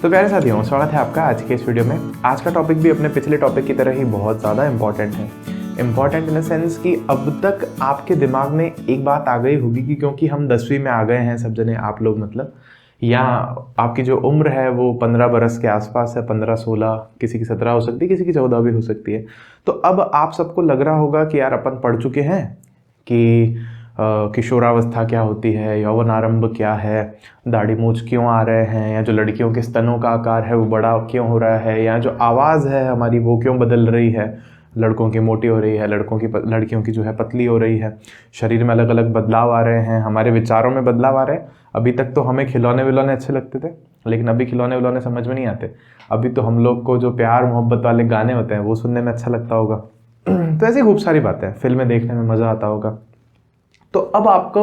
तो प्यारे साथियों, स्वागत है आपका आज के इस वीडियो में। आज का टॉपिक भी अपने पिछले टॉपिक की तरह ही बहुत ज़्यादा इम्पॉर्टेंट है। इम्पॉर्टेंट इन द सेंस कि अब तक आपके दिमाग में एक बात आ गई होगी कि क्योंकि हम 10वीं में आ गए हैं सब जने, आप लोग मतलब, या आपकी जो उम्र है वो 15 बरस के आसपास है, 15-16, किसी की 17 हो सकती है, किसी की 14 भी हो सकती है। तो अब आप सबको लग रहा होगा कि यार अपन पढ़ चुके हैं कि किशोरावस्था क्या होती है, यौवन आरंभ क्या है, दाढ़ी मूंछ क्यों आ रहे हैं, या जो लड़कियों के स्तनों का आकार है वो बड़ा क्यों हो रहा है, या जो आवाज़ है हमारी वो क्यों बदल रही है, लड़कों की मोटी हो रही है, लड़कियों की जो है पतली हो रही है, शरीर में अलग अलग बदलाव आ रहे हैं, हमारे विचारों में बदलाव आ रहे हैं। अभी तक तो हमें खिलौने विलौने अच्छे लगते थे, लेकिन अभी खिलौने विलौने समझ में नहीं आते। अभी तो हम लोग को जो प्यार मोहब्बत वाले गाने होते हैं वो सुनने में अच्छा लगता होगा। तो ऐसी खूब सारी बातें हैं, फिल्में देखने में मज़ा आता होगा। तो अब आपको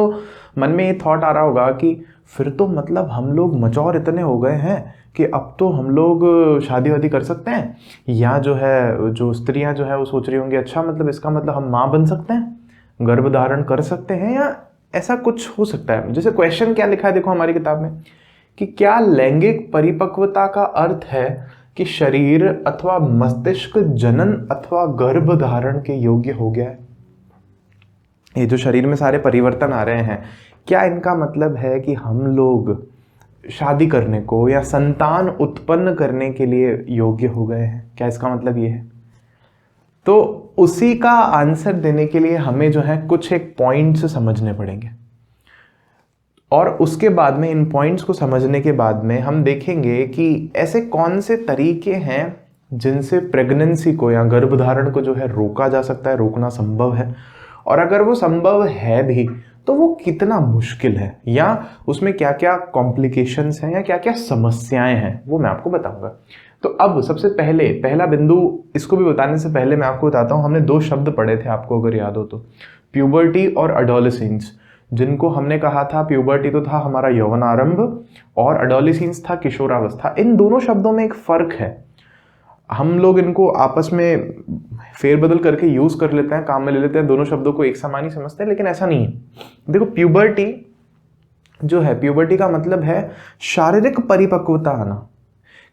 मन में ये थॉट आ रहा होगा कि फिर तो मतलब हम लोग मैच्योर इतने हो गए हैं कि अब तो हम लोग शादी वादी कर सकते हैं, या जो है जो स्त्रियां जो है वो सोच रही होंगी अच्छा मतलब इसका मतलब हम माँ बन सकते हैं, गर्भ धारण कर सकते हैं, या ऐसा कुछ हो सकता है। जैसे क्वेश्चन क्या लिखा है देखो हमारी किताब में कि क्या लैंगिक परिपक्वता का अर्थ है कि शरीर अथवा मस्तिष्क जनन अथवा गर्भ धारण के योग्य हो गया है। ये जो शरीर में सारे परिवर्तन आ रहे हैं, क्या इनका मतलब है कि हम लोग शादी करने को या संतान उत्पन्न करने के लिए योग्य हो गए हैं? क्या इसका मतलब ये है? तो उसी का आंसर देने के लिए हमें जो है कुछ एक पॉइंट्स समझने पड़ेंगे, और उसके बाद में इन पॉइंट्स को समझने के बाद में हम देखेंगे कि ऐसे कौन से तरीके हैं जिनसे प्रेगनेंसी को या गर्भधारण को जो है रोका जा सकता है, रोकना संभव है, और अगर वो संभव है भी तो वो कितना मुश्किल है, या उसमें क्या क्या कॉम्प्लिकेशंस हैं या क्या क्या समस्याएं हैं, वो मैं आपको बताऊंगा। तो अब सबसे पहला बिंदु, इसको भी बताने से पहले मैं आपको बताता हूँ, हमने 2 शब्द पढ़े थे आपको अगर याद हो तो, प्यूबर्टी और अडोलेसेंस। जिनको हमने कहा था, प्यूबर्टी तो था हमारा यौवन आरंभ और अडोलेसेंस था किशोरावस्था। इन दोनों शब्दों में एक फर्क है, हम लोग इनको आपस में फेरबदल करके यूज कर लेते हैं, काम में ले लेते हैं, दोनों शब्दों को एक समान ही समझते हैं, लेकिन ऐसा नहीं है। देखो प्यूबर्टी जो है, प्यूबर्टी का मतलब है शारीरिक परिपक्वता आना।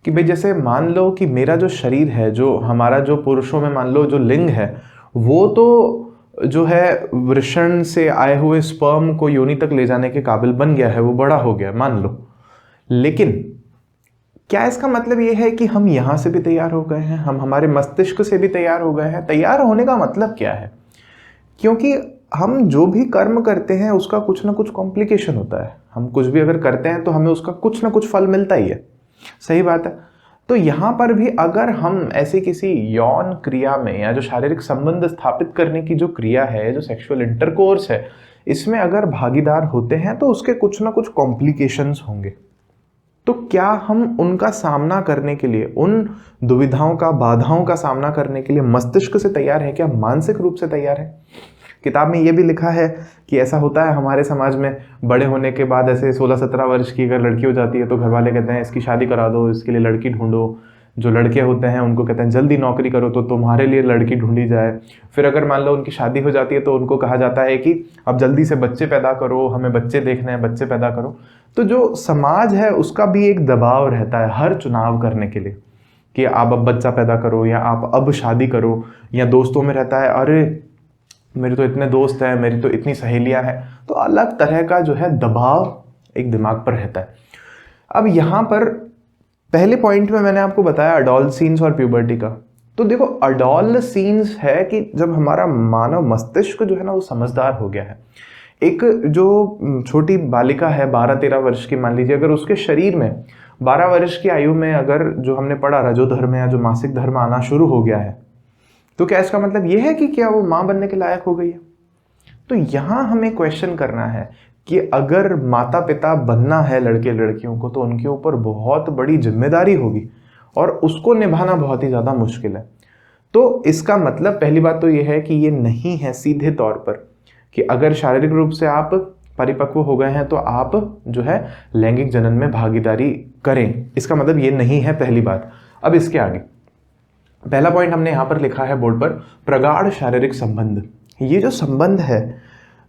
कि भाई जैसे मान लो कि मेरा जो शरीर है, जो हमारा जो पुरुषों में मान लो जो लिंग है, वो तो जो है वृषण से आए हुए स्पर्म को योनि तक ले जाने के काबिल बन गया है, वो बड़ा हो गया मान लो। लेकिन क्या इसका मतलब ये है कि हम यहां से भी तैयार हो गए हैं, हम हमारे मस्तिष्क से भी तैयार हो गए हैं? तैयार होने का मतलब क्या है? क्योंकि हम जो भी कर्म करते हैं उसका कुछ ना कुछ कॉम्प्लिकेशन होता है। हम कुछ भी अगर करते हैं तो हमें उसका कुछ ना कुछ फल मिलता ही है, सही बात है। तो यहां पर भी अगर हम ऐसी किसी यौन क्रिया में या जो शारीरिक संबंध स्थापित करने की जो क्रिया है, जो सेक्सुअल इंटरकोर्स है, इसमें अगर भागीदार होते हैं तो उसके कुछ ना कुछ कॉम्प्लिकेशंस होंगे। तो क्या हम उनका सामना करने के लिए, उन दुविधाओं का, बाधाओं का सामना करने के लिए मस्तिष्क से तैयार है, क्या मानसिक रूप से तैयार है? किताब में यह भी लिखा है कि ऐसा होता है हमारे समाज में, बड़े होने के बाद ऐसे 16-17 वर्ष की अगर लड़की हो जाती है तो घर वाले कहते हैं इसकी शादी करा दो, इसके लिए लड़की ढूंढो। जो लड़के होते हैं उनको कहते हैं जल्दी नौकरी करो तो तुम्हारे लिए लड़की ढूंढी जाए। फिर अगर मान लो उनकी शादी हो जाती है तो उनको कहा जाता है कि अब जल्दी से बच्चे पैदा करो, हमें बच्चे देखने हैं, बच्चे पैदा करो। तो जो समाज है उसका भी एक दबाव रहता है हर चुनाव करने के लिए कि आप अब बच्चा पैदा करो या आप अब शादी करो। या दोस्तों में रहता है, अरे मेरे तो इतने दोस्त हैं, मेरी तो इतनी सहेलियां हैं। तो अलग तरह का जो है दबाव एक दिमाग पर रहता है। अब यहाँ पर पहले पॉइंट में मैंने आपको बताया अडोलसेंस और प्यूबर्टी का। तो देखो अडोलसेंस है कि जब हमारा मानव मस्तिष्क जो है ना वो समझदार हो गया है। एक जो छोटी बालिका है 12-13 वर्ष की, मान लीजिए, अगर उसके शरीर में 12 वर्ष की आयु में अगर जो हमने पढ़ा रजोधर्म या जो मासिक धर्म आना शुरू हो गया है, तो क्या इसका मतलब यह है कि क्या वो मां बनने के लायक हो गई है? तो यहां हमें क्वेश्चन करना है कि अगर माता पिता बनना है लड़के लड़कियों को तो उनके ऊपर बहुत बड़ी जिम्मेदारी होगी और उसको निभाना बहुत ही ज्यादा मुश्किल है। तो इसका मतलब पहली बात तो यह है कि ये नहीं है सीधे तौर पर कि अगर शारीरिक रूप से आप परिपक्व हो गए हैं तो आप जो है लैंगिक जनन में भागीदारी करें, इसका मतलब ये नहीं है, पहली बात। अब इसके आगे पहला पॉइंट हमने यहां पर लिखा है बोर्ड पर, प्रगाढ़ शारीरिक संबंध। ये जो संबंध है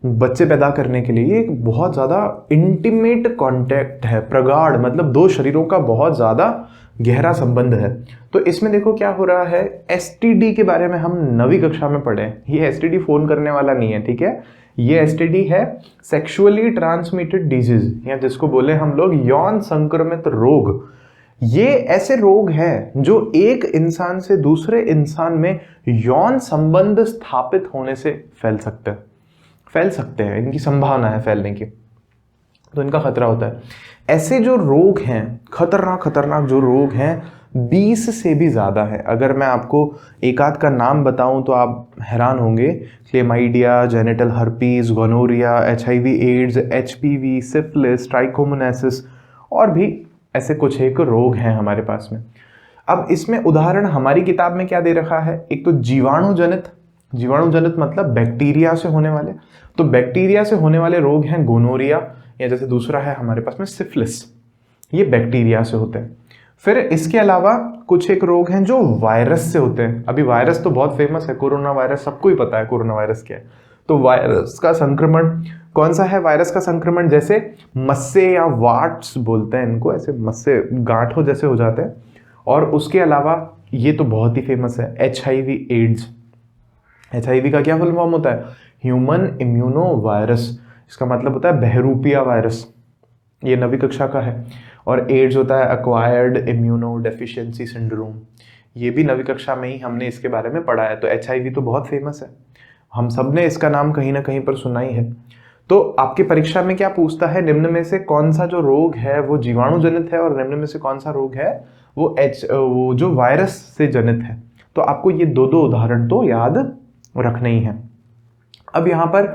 बच्चे पैदा करने के लिए ये एक बहुत ज़्यादा इंटीमेट कांटेक्ट है, प्रगाढ़, मतलब दो शरीरों का बहुत ज़्यादा गहरा संबंध है। तो इसमें देखो क्या हो रहा है, एसटीडी के बारे में हम 9वीं कक्षा में पढ़े। ये एसटीडी फोन करने वाला नहीं है, ठीक है। ये एसटीडी है सेक्सुअली ट्रांसमिटेड डिजीज, या जिसको बोले हम लोग यौन संक्रमित रोग। ये ऐसे रोग हैं जो एक इंसान से दूसरे इंसान में यौन संबंध स्थापित होने से फैल सकते हैं, इनकी संभावना है फैलने की, तो इनका खतरा होता है। ऐसे जो रोग हैं, खतरनाक जो रोग हैं, 20 से भी ज़्यादा है। अगर मैं आपको एक आध का नाम बताऊं तो आप हैरान होंगे। Chlamydia, genital herpes, gonorrhoea, HIV AIDS, HPV, syphilis, trichomoniasis और भी ऐसे कुछ एक रोग हैं हमारे पास में। अब इसमें उदाहरण हमारी किताब में क्या दे रखा है, एक तो जीवाणुजनित मतलब बैक्टीरिया से होने वाले, तो बैक्टीरिया से होने वाले रोग हैं गोनोरिया, या जैसे दूसरा है हमारे पास में सिफिलिस, ये बैक्टीरिया से होते हैं। फिर इसके अलावा कुछ एक रोग हैं जो वायरस से होते हैं। अभी वायरस तो बहुत फेमस है, कोरोना वायरस, सबको ही पता है कोरोना वायरस क्या है। तो वायरस का संक्रमण कौन सा है, वायरस का संक्रमण जैसे मस्से या वाट्स बोलते हैं इनको, ऐसे मस्से गांठों जैसे हो जाते हैं। और उसके अलावा ये तो बहुत ही फेमस है, HIV एड्स। HIV का क्या फुल फॉर्म होता है, ह्यूमन इम्यूनो वायरस, इसका मतलब होता है बहरूपिया वायरस, ये 9वीं कक्षा का है। और एड्स होता है एक्वायर्ड इम्यूनो डेफिशिएंसी सिंड्रोम, ये भी 9वीं कक्षा में ही हमने इसके बारे में पढ़ा है। तो HIV तो बहुत फेमस है, हम सब ने इसका नाम कहीं ना कहीं पर सुना ही है। तो आपकी परीक्षा में क्या पूछता है, निम्न में से कौन सा जो रोग है वो जीवाणु जनित है, और निम्न में से कौन सा रोग है वो जो वायरस से जनित है। तो आपको ये दो उदाहरण तो याद रखने ही है। अब यहाँ पर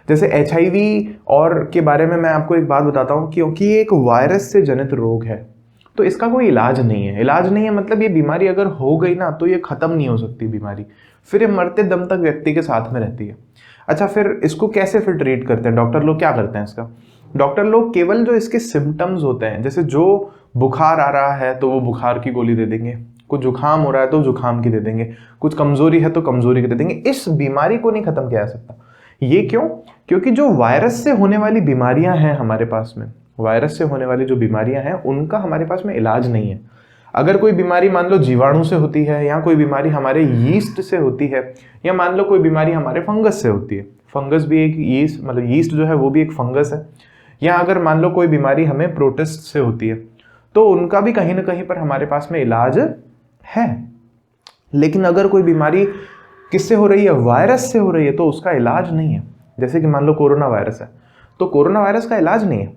जैसे HIV और के बारे में मैं आपको एक बात बताता हूँ, क्योंकि ये एक वायरस से जनित रोग है तो इसका कोई इलाज नहीं है। मतलब ये बीमारी अगर हो गई ना तो ये खत्म नहीं हो सकती बीमारी, फिर ये मरते दम तक व्यक्ति के साथ में रहती है। अच्छा, फिर इसको कैसे फिर ट्रीट करते हैं, डॉक्टर लोग क्या करते हैं इसका, डॉक्टर लोग केवल जो इसके सिम्टम्स होते हैं, जैसे जो बुखार आ रहा है तो वो बुखार की गोली दे देंगे, कुछ जुकाम हो रहा है तो जुकाम की दे देंगे, कुछ कमजोरी है तो कमजोरी की दे देंगे। इस बीमारी को नहीं खत्म किया जा सकता। ये क्यों, क्योंकि जो वायरस से होने वाली बीमारियां हैं हमारे पास में, वायरस से होने वाली जो बीमारियां हैं उनका हमारे पास में इलाज नहीं है। अगर कोई बीमारी मान लो जीवाणु से होती है, या कोई बीमारी हमारे यीस्ट से होती है, या मान लो कोई बीमारी हमारे फंगस से होती है, फंगस भी एक यीस्ट, मतलब यीस्ट जो है वो भी एक फंगस है, या अगर मान लो कोई बीमारी हमें प्रोटिस्ट से होती है, तो उनका भी कहीं ना कहीं पर हमारे पास में इलाज है। लेकिन अगर कोई बीमारी किससे हो रही है, वायरस से हो रही है, तो उसका इलाज नहीं है। जैसे कि मान लो कोरोना वायरस है, तो कोरोना वायरस का इलाज नहीं है।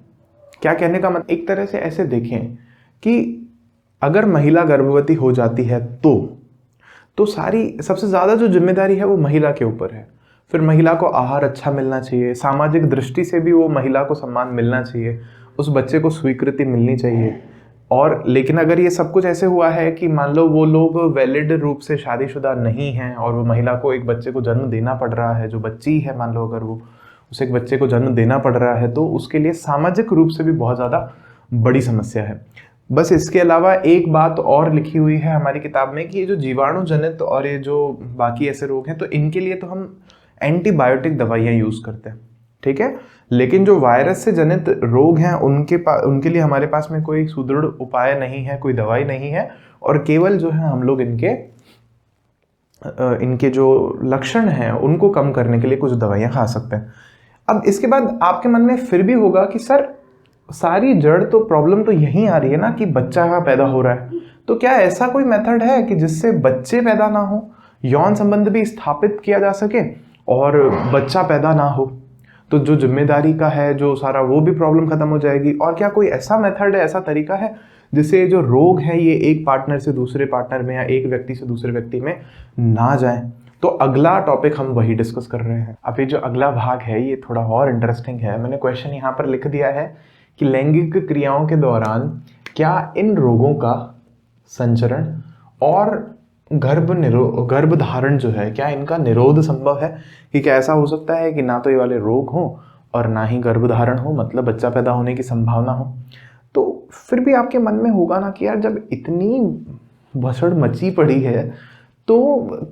क्या कहने का मतलब, एक तरह से ऐसे देखें कि अगर महिला गर्भवती हो जाती है तो सारी सबसे ज़्यादा जो जिम्मेदारी है वो महिला के ऊपर है। फिर महिला को आहार अच्छा मिलना चाहिए, सामाजिक दृष्टि से भी वो महिला को सम्मान मिलना चाहिए, उस बच्चे को स्वीकृति मिलनी चाहिए। और लेकिन अगर ये सब कुछ ऐसे हुआ है कि मान लो वो लोग वैलिड रूप से शादीशुदा नहीं हैं और वो महिला को एक बच्चे को जन्म देना पड़ रहा है, जो बच्ची है मान लो अगर वो उसे एक बच्चे को जन्म देना पड़ रहा है, तो उसके लिए सामाजिक रूप से भी बहुत ज़्यादा बड़ी समस्या है। बस इसके अलावा एक बात और लिखी हुई है हमारी किताब में कि ये जो जीवाणु जनित और ये जो बाकी ऐसे रोग हैं, तो इनके लिए तो हम एंटीबायोटिक दवाइयाँ यूज़ करते हैं, ठीक है। लेकिन जो वायरस से जनित रोग हैं उनके लिए हमारे पास में कोई सुदृढ़ उपाय नहीं है, कोई दवाई नहीं है, और केवल जो है हम लोग इनके जो लक्षण हैं उनको कम करने के लिए कुछ दवाइयाँ खा सकते हैं। अब इसके बाद आपके मन में फिर भी होगा कि सर सारी जड़ तो प्रॉब्लम तो यहीं आ रही है ना कि बच्चा कहाँ पैदा हो रहा है, तो क्या ऐसा कोई मेथड है कि जिससे बच्चे पैदा ना हो, यौन संबंध भी स्थापित किया जा सके और बच्चा पैदा ना हो, तो जो जिम्मेदारी का है जो सारा वो भी प्रॉब्लम खत्म हो जाएगी। और क्या कोई ऐसा मेथड है, ऐसा तरीका है जिससे जो रोग है ये एक पार्टनर से दूसरे पार्टनर में या एक व्यक्ति से दूसरे व्यक्ति में ना जाए। तो अगला टॉपिक हम वही डिस्कस कर रहे हैं। अभी जो अगला भाग है ये थोड़ा और इंटरेस्टिंग है। मैंने क्वेश्चन यहाँ पर लिख दिया है कि लैंगिक क्रियाओं के दौरान क्या इन रोगों का संचरण और गर्भधारण जो है, क्या इनका निरोध संभव है, कि क्या ऐसा हो सकता है कि ना तो ये वाले रोग हो और ना ही गर्भधारण हो, मतलब बच्चा पैदा होने की संभावना हो। तो फिर भी आपके मन में होगा ना कि यार जब इतनी भसड़ मची पड़ी है तो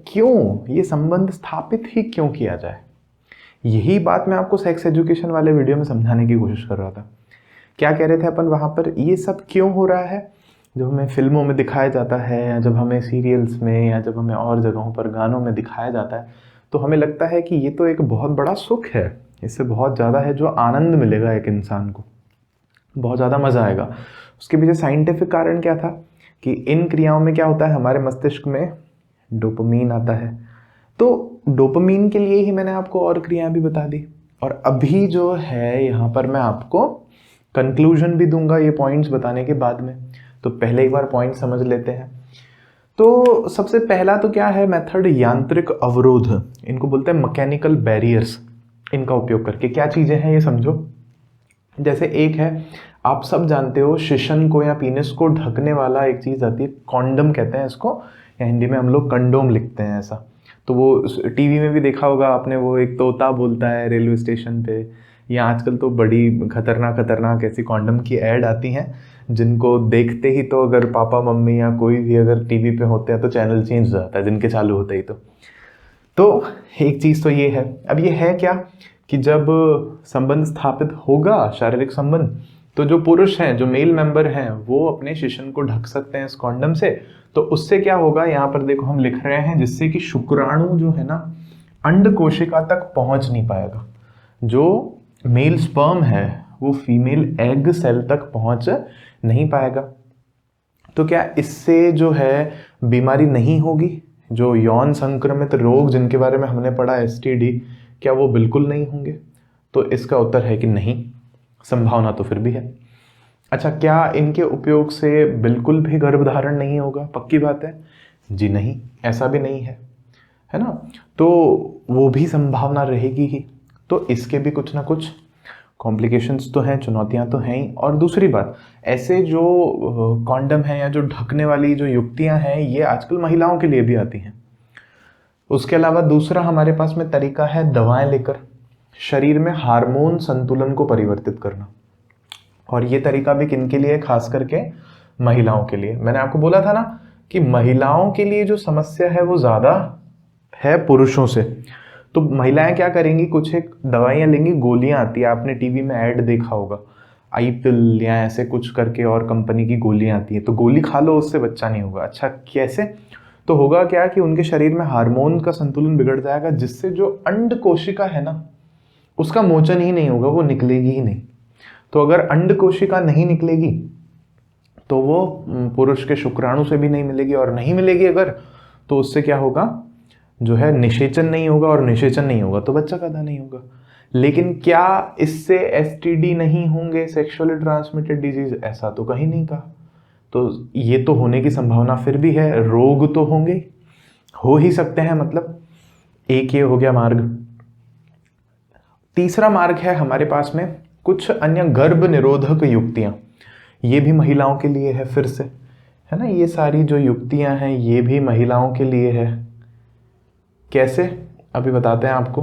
क्यों ये संबंध स्थापित ही क्यों किया जाए। यही बात मैं आपको सेक्स एजुकेशन वाले वीडियो में समझाने की कोशिश कर रहा था। क्या कह रहे थे अपन वहाँ पर, ये सब क्यों हो रहा है, जो हमें फिल्मों में दिखाया जाता है या जब हमें सीरियल्स में या जब हमें और जगहों पर गानों में दिखाया जाता है, तो हमें लगता है कि ये तो एक बहुत बड़ा सुख है, इससे बहुत ज़्यादा है जो आनंद मिलेगा एक इंसान को, बहुत ज़्यादा मज़ा आएगा। उसके पीछे साइंटिफिक कारण क्या था कि इन क्रियाओं में क्या होता है, हमारे मस्तिष्क में डोपामीन आता है। तो डोपामीन के लिए ही मैंने आपको और क्रियाएं भी बता दी, और अभी जो है यहाँ पर मैं आपको कंक्लूजन भी दूंगा ये पॉइंट्स बताने के बाद में। तो पहले एक बार पॉइंट समझ लेते हैं। तो सबसे पहला तो क्या है मेथड, यांत्रिक अवरोध, इनको बोलते हैं मैकेनिकल बैरियर्स। इनका उपयोग करके क्या चीज़ें हैं ये समझो। जैसे एक है, आप सब जानते हो शिशन को या पीनिस को ढकने वाला एक चीज़ आती है, कॉन्डम कहते हैं इसको, या हिंदी में हम लोग कंडोम लिखते हैं ऐसा। तो वो टीवी में भी देखा होगा आपने, वो एक तोता बोलता है रेलवे स्टेशन पे, या आजकल तो बड़ी खतरनाक ऐसी कॉन्डम की ऐड आती हैं जिनको देखते ही तो अगर पापा मम्मी या कोई भी अगर टीवी पे होते हैं तो चैनल चेंज हो जाता है जिनके चालू होते ही। तो एक चीज़ तो ये है। अब ये है क्या कि जब संबंध स्थापित होगा, शारीरिक संबंध, तो जो पुरुष हैं, जो मेल मेंबर हैं, वो अपने शिशन को ढक सकते हैं इस कॉन्डम से। तो उससे क्या होगा, यहाँ पर देखो हम लिख रहे हैं, जिससे कि शुक्राणु जो है ना अंड कोशिका तक पहुंच नहीं पाएगा। जो मेल स्पर्म है वो फीमेल एग सेल तक पहुंच नहीं पाएगा। तो क्या इससे जो है बीमारी नहीं होगी, जो यौन संक्रमित रोग जिनके बारे में हमने पढ़ा STD, क्या वो बिल्कुल नहीं होंगे? तो इसका उत्तर है कि नहीं, संभावना तो फिर भी है। अच्छा, क्या इनके उपयोग से बिल्कुल भी गर्भधारण नहीं होगा? पक्की बात है जी नहीं, ऐसा भी नहीं है ना? तो वो भी संभावना रहेगी ही। तो इसके भी कुछ ना कुछ कॉम्प्लिकेशंस तो हैं, चुनौतियां तो हैं ही। और दूसरी बात, ऐसे जो कॉन्डम है या जो ढकने वाली जो युक्तियां हैं, ये आजकल महिलाओं के लिए भी आती हैं। उसके अलावा दूसरा हमारे पास में तरीका है दवाएं लेकर शरीर में हार्मोन संतुलन को परिवर्तित करना। और ये तरीका भी किन के लिए? खास करके महिलाओं के लिए। मैंने आपको बोला था ना कि महिलाओं के लिए जो समस्या है वो ज़्यादा है पुरुषों से। तो महिलाएं क्या करेंगी, कुछ एक दवाइयाँ लेंगी, गोलियां आती है, आपने टीवी में ऐड देखा होगा, आई पिल या ऐसे कुछ करके और कंपनी की गोलियां आती है, तो गोली खा लो उससे बच्चा नहीं होगा। अच्छा कैसे? तो होगा क्या कि उनके शरीर में हार्मोन का संतुलन बिगड़ जाएगा, जिससे जो अंड कोशिका है ना उसका मोचन ही नहीं होगा, वो निकलेगी ही नहीं। तो अगर अंड कोशिका नहीं निकलेगी तो वो पुरुष के शुक्राणु से भी नहीं मिलेगी, और नहीं मिलेगी अगर, तो उससे क्या होगा, जो है निषेचन नहीं होगा, और निषेचन नहीं होगा तो बच्चा पैदा नहीं होगा। लेकिन क्या इससे STD नहीं होंगे, सेक्सुअली ट्रांसमिटेड डिजीज? ऐसा तो कहीं नहीं कहा। तो ये तो होने की संभावना फिर भी है, रोग तो होंगे, हो ही सकते हैं। मतलब एक ये हो गया मार्ग। तीसरा मार्ग है हमारे पास में कुछ अन्य गर्भ निरोधक युक्तियां। ये भी महिलाओं के लिए है, फिर से है ना, ये सारी जो युक्तियां हैं ये भी महिलाओं के लिए है। कैसे, अभी बताते हैं आपको।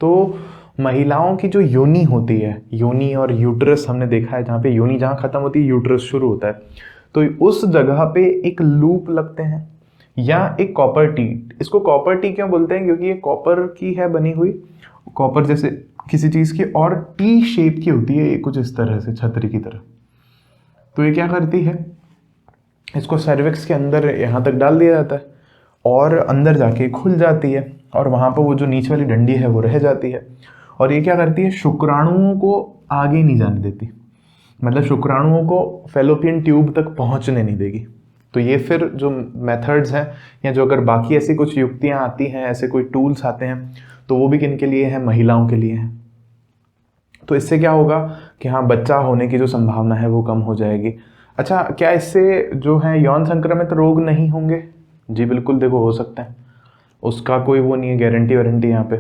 तो महिलाओं की जो योनि होती है, योनि और यूट्रस हमने देखा है, जहाँ पे योनि जहाँ खत्म होती है यूट्रस शुरू होता है, तो उस जगह पे एक लूप लगते हैं या एक कॉपर टी। इसको कॉपर टी क्यों बोलते हैं? क्योंकि ये कॉपर की है बनी हुई, कॉपर जैसे किसी चीज की, और टी शेप की होती है, कुछ इस तरह से छतरी की तरह। तो ये क्या करती है, इसको सर्विक्स के अंदर यहाँ तक डाल दिया जाता है और अंदर जाके खुल जाती है, और वहाँ पर वो जो नीचे वाली डंडी है वो रह जाती है। और ये क्या करती है, शुक्राणुओं को आगे नहीं जाने देती, मतलब शुक्राणुओं को फैलोपियन ट्यूब तक पहुँचने नहीं देगी। तो ये फिर जो मेथड्स हैं, या जो अगर बाकी ऐसी कुछ युक्तियाँ आती हैं, ऐसे कोई टूल्स आते हैं, तो वो भी किन के लिए हैं? महिलाओं के लिए हैं। तो इससे क्या होगा कि हाँ, बच्चा होने की जो संभावना है वो कम हो जाएगी। अच्छा, क्या इससे जो है यौन संक्रमित रोग नहीं होंगे? जी बिल्कुल, देखो हो सकता है, उसका कोई वो नहीं है, गारंटी वारंटी यहाँ पे।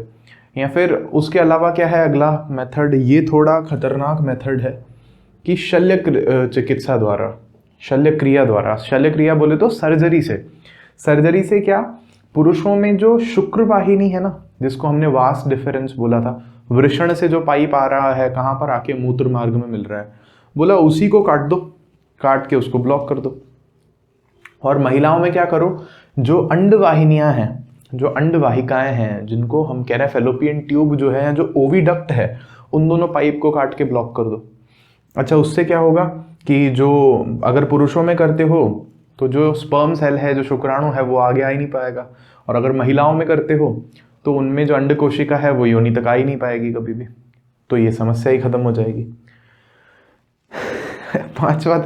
या फिर उसके अलावा क्या है अगला मेथड, ये थोड़ा खतरनाक मेथड है कि शल्य चिकित्सा द्वारा, शल्य क्रिया द्वारा। शल्य क्रिया बोले तो सर्जरी से। सर्जरी से क्या, पुरुषों में जो शुक्र वाहिनी है ना, जिसको हमने वास डिफरेंस बोला था, वृषण से जो पाइप आ रहा है, कहाँ पर आके मूत्र मार्ग में मिल रहा है, बोला उसी को काट दो, काट के उसको ब्लॉक कर दो। और महिलाओं में क्या करो, जो अंड वाहिनियां हैं, जो अंडवाहिकाएं हैं, जिनको हम कह रहे हैं फेलोपियन ट्यूब जो है, जो ओविडक्ट है, उन दोनों पाइप को काट के ब्लॉक कर दो। अच्छा, उससे क्या होगा कि जो अगर पुरुषों में करते हो तो जो स्पर्म सेल है, जो शुक्राणु है, वो आगे आ ही नहीं पाएगा, और अगर महिलाओं में करते हो तो उनमें जो अंड कोशिका है वो योनि तक आ ही नहीं पाएगी कभी भी, तो ये समस्या ही खत्म हो जाएगी। पांचवा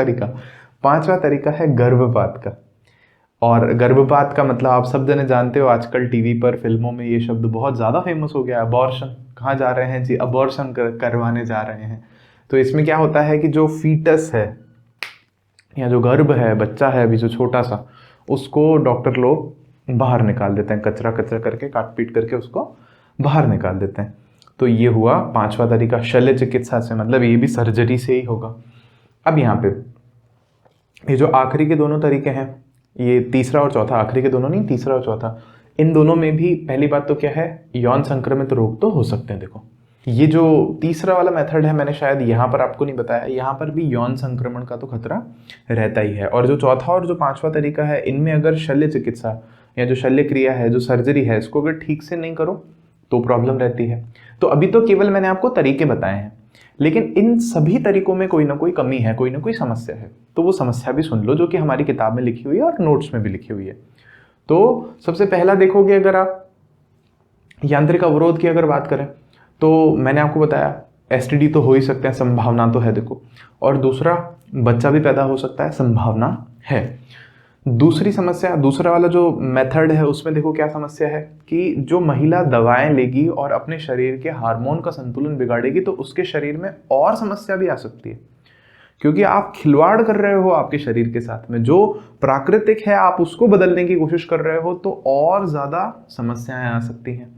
तरीका है गर्भपात का। और गर्भपात का मतलब आप सब जने जानते हो, आजकल टीवी पर, फिल्मों में ये शब्द बहुत ज़्यादा फेमस हो गया है, अबॉर्शन। कहाँ जा रहे हैं जी? अबॉर्शन करवाने जा रहे हैं। तो इसमें क्या होता है कि जो फीटस है या जो गर्भ है, बच्चा है अभी जो छोटा सा, उसको डॉक्टर लोग बाहर निकाल देते हैं, कचरा कचरा करके, काट पीट करके उसको बाहर निकाल देते हैं। तो ये हुआ पांचवा तरीका, शल्य चिकित्सा से, मतलब ये भी सर्जरी से ही होगा। अब यहाँ पे ये जो आखिरी के दोनों तरीके हैं, ये तीसरा और चौथा, आखिरी के दोनों नहीं, तीसरा और चौथा, इन दोनों में भी पहली बात तो क्या है, यौन संक्रमित रोग तो हो सकते हैं। देखो, ये जो तीसरा वाला मेथड है, मैंने शायद यहाँ पर आपको नहीं बताया, यहाँ पर भी यौन संक्रमण का तो खतरा रहता ही है। और जो चौथा और जो पांचवा तरीका है, इनमें अगर शल्य चिकित्सा या जो शल्य क्रिया है, जो सर्जरी है, इसको अगर ठीक से नहीं करो तो प्रॉब्लम रहती है। तो अभी तो केवल मैंने आपको तरीके बताए हैं, लेकिन इन सभी तरीकों में कोई ना कोई कमी है, कोई ना कोई समस्या है। तो वो समस्या भी सुन लो, जो कि हमारी किताब में लिखी हुई है और नोट्स में भी लिखी हुई है। तो सबसे पहला देखोगे, अगर आप यांत्रिक अवरोध की अगर बात करें, तो मैंने आपको बताया एसटीडी तो हो ही सकते हैं, संभावना तो है देखो। और दूसरा, बच्चा भी पैदा हो सकता है, संभावना है। दूसरी समस्या, दूसरा वाला जो मेथड है, उसमें देखो क्या समस्या है कि जो महिला दवाएं लेगी और अपने शरीर के हार्मोन का संतुलन बिगाड़ेगी, तो उसके शरीर में और समस्या भी आ सकती है, क्योंकि आप खिलवाड़ कर रहे हो आपके शरीर के साथ में। जो प्राकृतिक है आप उसको बदलने की कोशिश कर रहे हो, तो और ज़्यादा समस्याएं आ सकती हैं।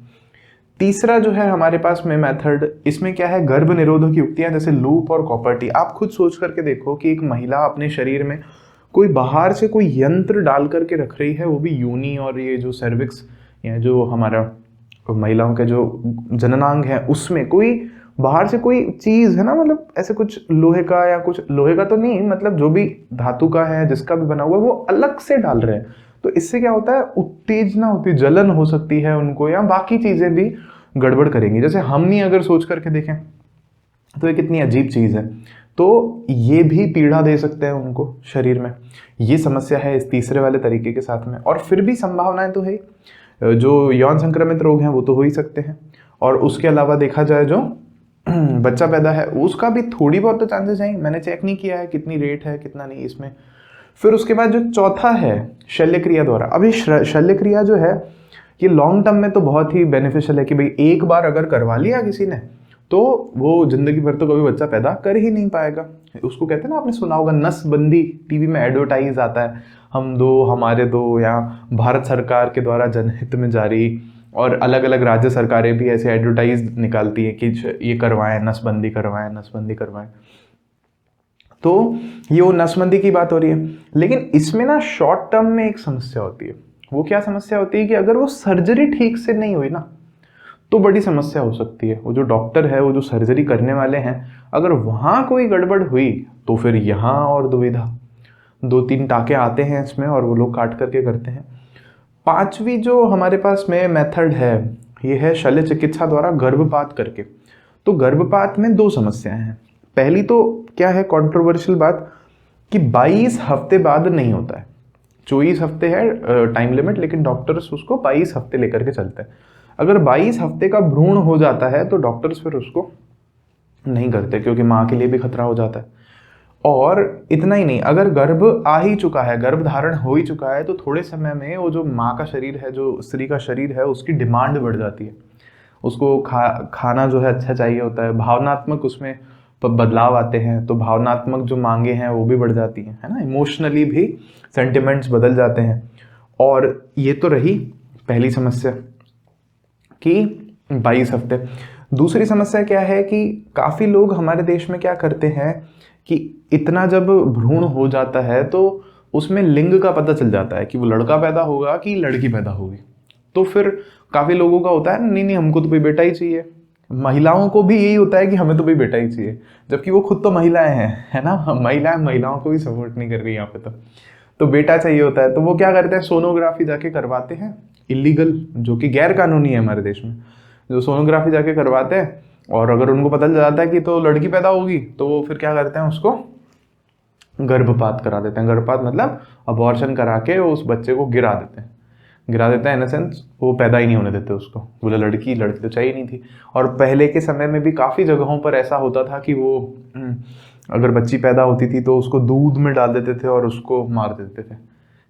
तीसरा जो है हमारे पास में मेथड, इसमें क्या है, गर्भ निरोधक युक्तियां जैसे लूप और कॉपर टी। आप खुद सोच करके देखो कि एक महिला अपने शरीर में कोई बाहर से कोई यंत्र डाल करके रख रही है, वो भी यूनी और ये जो सर्विक्स या जो हमारा महिलाओं के जो जननांग है, उसमें कोई बाहर से कोई चीज़ है ना, मतलब ऐसे कुछ लोहे का या कुछ लोहे का तो नहीं, मतलब जो भी धातु का है, जिसका भी बना हुआ है, वो अलग से डाल रहे हैं। तो इससे क्या होता है, उत्तेजना होती, जलन हो सकती है उनको, या बाकी चीज़ें भी गड़बड़ करेंगी। जैसे हम नहीं अगर सोच करके देखें तो ये कितनी अजीब चीज़ है, तो ये भी पीड़ा दे सकते हैं उनको शरीर में। ये समस्या है इस तीसरे वाले तरीके के साथ में। और फिर भी संभावनाएं तो है, जो यौन संक्रमित रोग हैं वो तो हो ही सकते हैं, और उसके अलावा देखा जाए जो बच्चा पैदा है उसका भी थोड़ी बहुत तो चांसेस हैं। मैंने चेक नहीं किया है कितनी रेट है कितना नहीं इसमें। फिर उसके बाद जो चौथा है शल्य क्रिया द्वारा। अभी शल्य क्रिया जो है ये लॉन्ग टर्म में तो बहुत ही बेनिफिशियल है कि भाई एक बार अगर करवा लिया किसी ने तो वो जिंदगी भर तो कभी बच्चा पैदा कर ही नहीं पाएगा। उसको कहते हैं ना, आपने सुना होगा नसबंदी, टीवी में एडवर्टाइज आता है, हम दो हमारे दो, या भारत सरकार के द्वारा जनहित में जारी, और अलग अलग राज्य सरकारें भी ऐसे एडवर्टाइज निकालती हैं कि ये करवाएं, नसबंदी करवाएं, नसबंदी करवाएं। तो ये वो नसबंदी की बात हो रही है। लेकिन इसमें ना शॉर्ट टर्म में एक समस्या होती है। वो क्या समस्या होती है कि अगर वो सर्जरी ठीक से नहीं हुई ना तो बड़ी समस्या हो सकती है। वो जो डॉक्टर है, वो जो सर्जरी करने वाले हैं, अगर वहाँ कोई गड़बड़ हुई तो फिर यहाँ और दुविधा, 2-3 टाके आते हैं इसमें और वो लोग काट करके करते हैं। पांचवी जो हमारे पास में मेथड है ये है शल्य चिकित्सा द्वारा गर्भपात करके। तो गर्भपात में 2 समस्याएं हैं। पहली तो क्या है कंट्रोवर्शियल बात कि 22 हफ्ते बाद नहीं होता है। 24 हफ्ते है टाइम लिमिट, लेकिन डॉक्टर्स उसको 22 हफ्ते लेकर के चलते हैं। अगर 22 हफ्ते का भ्रूण हो जाता है तो डॉक्टर्स फिर उसको नहीं करते, क्योंकि माँ के लिए भी खतरा हो जाता है। और इतना ही नहीं, अगर गर्भ आ ही चुका है, गर्भ धारण हो ही चुका है, तो थोड़े समय में वो जो माँ का शरीर है, जो स्त्री का शरीर है, उसकी डिमांड बढ़ जाती है। उसको खाना जो है अच्छा चाहिए होता है, भावनात्मक उसमें बदलाव आते हैं, तो भावनात्मक जो मांगे हैं वो भी बढ़ जाती हैं, है ना। इमोशनली भी सेंटिमेंट्स बदल जाते हैं। और ये तो रही पहली समस्या कि 22 हफ्ते। दूसरी समस्या क्या है कि काफ़ी लोग हमारे देश में क्या करते हैं कि इतना जब भ्रूण हो जाता है तो उसमें लिंग का पता चल जाता है कि वो लड़का पैदा होगा कि लड़की पैदा होगी। तो फिर काफ़ी लोगों का होता है नहीं हमको तो भाई बेटा ही चाहिए। महिलाओं को भी यही होता है कि हमें तो भाई बेटा ही चाहिए, जबकि वो खुद तो महिलाएं हैं, है ना। महिलाओं को भी सपोर्ट नहीं कर रही यहाँ पे। तो बेटा चाहिए होता है, तो वो क्या करते हैं, सोनोग्राफी जाके करवाते हैं, इलीगल, जो कि गैर कानूनी है हमारे देश में, जो सोनोग्राफी जाके करवाते हैं और अगर उनको पता चल जाता है कि तो लड़की पैदा होगी तो वो फिर क्या करते हैं, उसको गर्भपात करा देते हैं। गर्भपात मतलब अबॉर्शन करा के उस बच्चे को गिरा देते हैं इन द सेंस वो पैदा ही नहीं होने देते उसको। बोले लड़की तो चाहिए नहीं थी। और पहले के समय में भी काफ़ी जगहों पर ऐसा होता था कि वो अगर बच्ची पैदा होती थी तो उसको दूध में डाल देते थे और उसको मार देते थे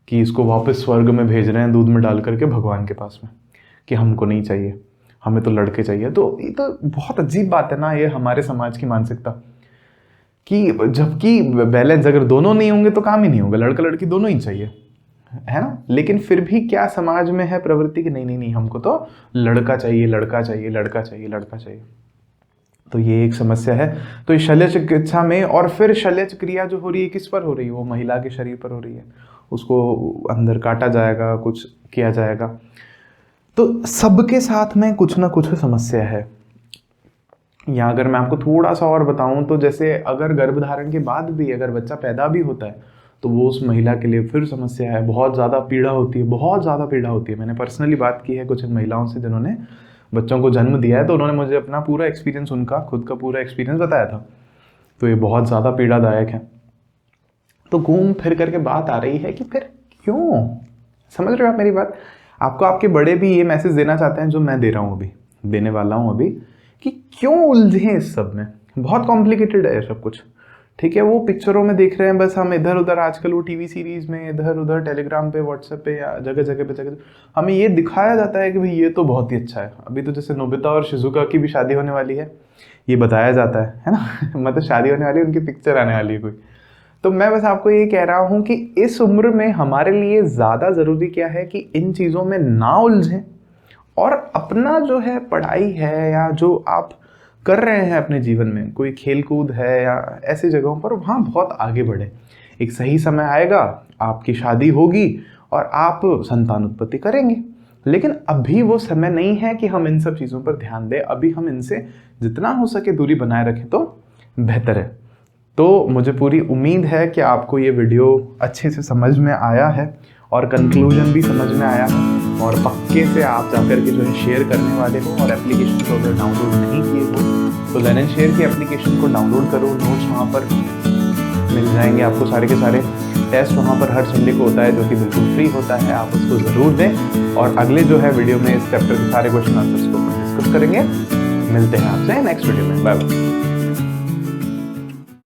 कि इसको वापस स्वर्ग में भेज रहे हैं दूध में डाल करके भगवान के पास में, कि हमको नहीं चाहिए, हमें तो लड़के चाहिए। तो ये तो बहुत अजीब बात है ना, ये हमारे समाज की मानसिकता, कि जबकि बैलेंस अगर दोनों नहीं होंगे तो काम ही नहीं होगा, लड़का लड़की दोनों ही चाहिए, है ना। लेकिन फिर भी क्या समाज में है प्रवृत्ति कि नहीं नहीं नहीं, हमको तो लड़का चाहिए, लड़का चाहिए, लड़का चाहिए, लड़का चाहिए। तो ये एक समस्या है। तो इस शल्य चिकित्सा में, और फिर शल्य क्रिया जो हो रही है किस पर हो रही है, वो महिला के शरीर पर हो रही है, उसको अंदर काटा जाएगा, कुछ किया जाएगा। तो सबके साथ में कुछ ना कुछ समस्या है। या अगर मैं आपको थोड़ा सा और बताऊं तो जैसे अगर गर्भधारण के बाद भी अगर बच्चा पैदा भी होता है तो वो उस महिला के लिए फिर समस्या है, बहुत ज़्यादा पीड़ा होती है, बहुत ज़्यादा पीड़ा होती है। मैंने पर्सनली बात की है कुछ महिलाओं से जिन्होंने बच्चों को जन्म दिया है, तो उन्होंने मुझे अपना पूरा एक्सपीरियंस, उनका खुद का पूरा एक्सपीरियंस बताया था। तो ये बहुत ज़्यादा पीड़ादायक है। तो घूम फिर करके बात आ रही है कि फिर क्यों, समझ रहे हो आप मेरी बात। आपको आपके बड़े भी ये मैसेज देना चाहते हैं जो मैं दे रहा हूँ अभी, देने वाला हूँ अभी, कि क्यों उलझे इस सब में। बहुत कॉम्प्लिकेटेड है सब कुछ, ठीक है। वो पिक्चरों में देख रहे हैं बस हम, इधर उधर आजकल वो टीवी सीरीज में इधर उधर टेलीग्राम पे, व्हाट्सएप पे, या जगह जगह पे जगह हमें ये दिखाया जाता है कि भाई ये तो बहुत ही अच्छा है। अभी तो जैसे नोबिता और शिजुका की भी शादी होने वाली है, ये बताया जाता है ना मतलब शादी होने वाली है, उनकी पिक्चर आने वाली है कोई। तो मैं बस आपको ये कह रहा हूँ कि इस उम्र में हमारे लिए ज़्यादा ज़रूरी क्या है कि इन चीज़ों में ना उलझें और अपना जो है पढ़ाई है या जो आप कर रहे हैं अपने जीवन में, कोई खेल कूद है या ऐसी जगहों पर, वहाँ बहुत आगे बढ़े। एक सही समय आएगा, आपकी शादी होगी और आप संतान उत्पत्ति करेंगे, लेकिन अभी वो समय नहीं है कि हम इन सब चीज़ों पर ध्यान दें। अभी हम इनसे जितना हो सके दूरी बनाए रखें तो बेहतर है। तो मुझे पूरी उम्मीद है कि आपको ये वीडियो अच्छे से समझ में आया है और कंक्लूजन भी समझ में आया है, और पक्के से आप जाकर के जो है शेयर करने वाले हो। और एप्लीकेशन को अगर डाउनलोड नहीं किए हो तो लर्न एंड शेयर की एप्लीकेशन को डाउनलोड करो। नोट्स वहाँ पर मिल जाएंगे आपको, सारे के सारे टेस्ट वहाँ पर हर संडे को होता है जो कि बिल्कुल फ्री होता है, आप उसको ज़रूर दें। और अगले जो है वीडियो में इस चैप्टर के सारे क्वेश्चन आंसर्स को डिस्कस करेंगे। मिलते हैं आपसे नेक्स्ट वीडियो में, बाय बाय।